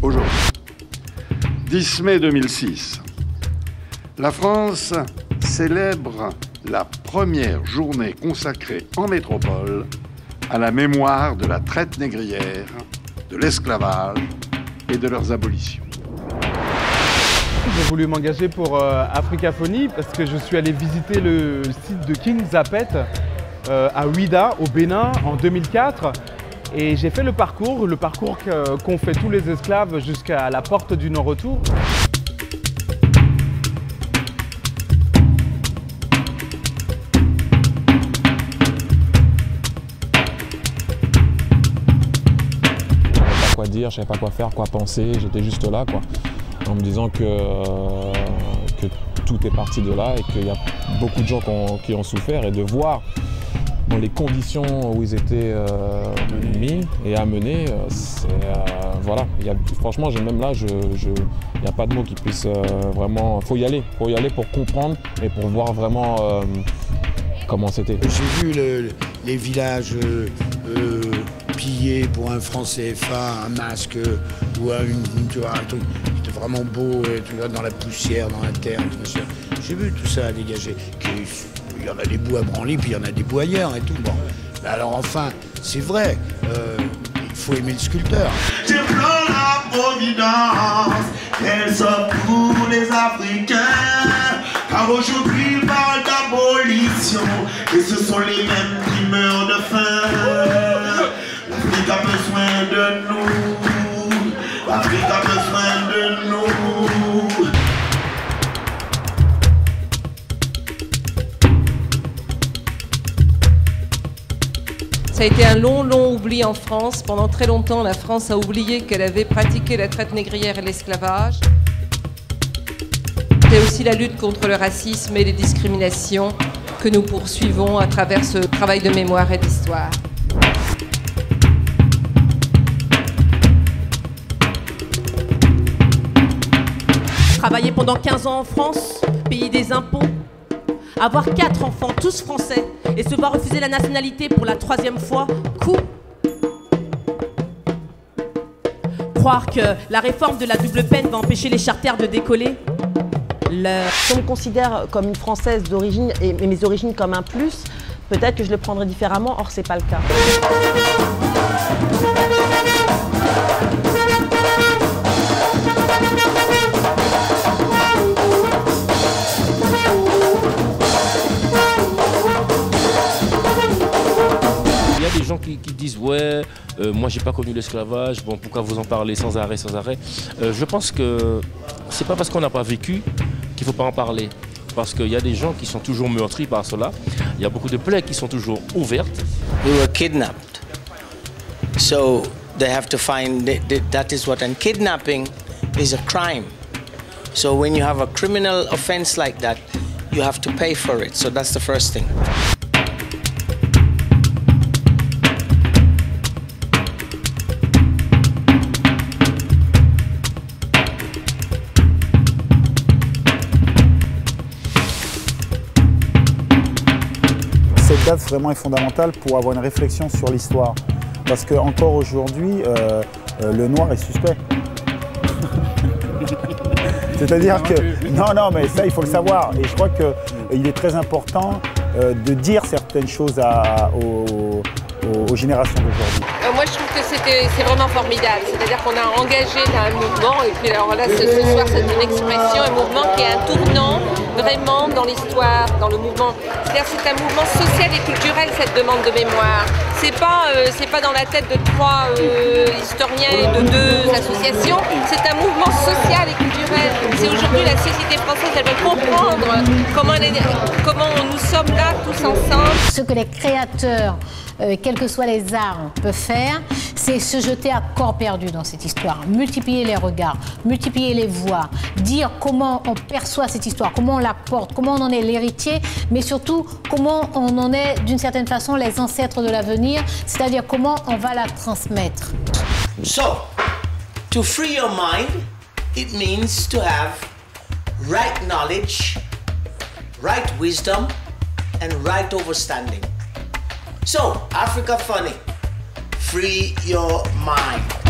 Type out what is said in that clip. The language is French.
Aujourd'hui, 10 mai 2006, la France célèbre la première journée consacrée en métropole à la mémoire de la traite négrière, de l'esclavage et de leurs abolitions. J'ai voulu m'engager pour Africaphonie parce que je suis allé visiter le site de King Zapet à Ouida, au Bénin, en 2004. Et j'ai fait le parcours qu'ont fait tous les esclaves jusqu'à la porte du non-retour. Je savais pas quoi dire, je savais pas quoi faire, quoi penser, j'étais juste là, quoi, en me disant que tout est parti de là et qu'il y a beaucoup de gens qui ont souffert, et de voir dans les conditions où ils étaient mis et amenés, voilà. Franchement, même là, il n'y a pas de mots qui puissent vraiment... Faut y aller pour comprendre et pour voir vraiment comment c'était. J'ai vu les villages pillés pour un franc CFA, un masque ou tu vois, un truc qui était vraiment beau, et tu vois, dans la poussière, dans la terre. J'ai vu tout ça dégager. Il y en a des bouts à Branly, puis il y en a des bouts ailleurs et tout. Bon. Alors enfin, c'est vrai, il faut aimer le sculpteur. Je prends la providence, qu'elle soit pour les Africains, car aujourd'hui ils parlent d'abolition, et ce sont les mêmes qui meurent de faim. L'Afrique a besoin de nous, l'Afrique a besoin de nous. Ça a été un long oubli en France. Pendant très longtemps, la France a oublié qu'elle avait pratiqué la traite négrière et l'esclavage. C'est aussi la lutte contre le racisme et les discriminations que nous poursuivons à travers ce travail de mémoire et d'histoire. Travailler pendant 15 ans en France, payer des impôts, avoir 4 enfants, tous français, et se voir refuser la nationalité pour la 3e fois, coup. Croire que la réforme de la double peine va empêcher les charters de décoller. Si on me considère comme une Française d'origine et mes origines comme un plus, peut-être que je le prendrais différemment, or c'est pas le cas. Il y a des gens qui disent ouais, moi j'ai pas connu l'esclavage, bon pourquoi vous en parlez sans arrêt. Je pense que c'est pas parce qu'on n'a pas vécu qu'il faut pas en parler. Parce qu'il y a des gens qui sont toujours meurtris par cela. Il y a beaucoup de plaies qui sont toujours ouvertes. We were kidnapped. So they have to find that is what, and kidnapping is a crime. So when you have a criminal offense like that, you have to pay for it. So that's the first thing. Cette date vraiment est fondamentale pour avoir une réflexion sur l'histoire. Parce qu'encore aujourd'hui, le noir est suspect. C'est-à-dire que... Non, mais ça, il faut le savoir. Et je crois qu'il est très important de dire certaines choses aux générations d'aujourd'hui. Moi, je trouve que c'est vraiment formidable. C'est-à-dire qu'on a engagé un mouvement, et puis alors là, ce soir, c'est une expression, un mouvement qui est un tournant vraiment dans l'histoire, dans le mouvement. C'est-à-dire c'est un mouvement social et culturel, cette demande de mémoire. C'est pas dans la tête de 3 historiens et de 2 associations. C'est un mouvement social et culturel. C'est aujourd'hui la société française, elle veut comprendre comment nous sommes là tous ensemble. Ce que les créateurs, quels que soient les arts, peuvent faire, c'est se jeter à corps perdu dans cette histoire, multiplier les regards, multiplier les voix, dire comment on perçoit cette histoire, comment on la porte, comment on en est l'héritier, mais surtout comment on en est d'une certaine façon les ancêtres de l'avenir, c'est-à-dire comment on va la transmettre. So, to free your mind, it means to have right knowledge, right wisdom, and right understanding. So, Africa Funny, free your mind.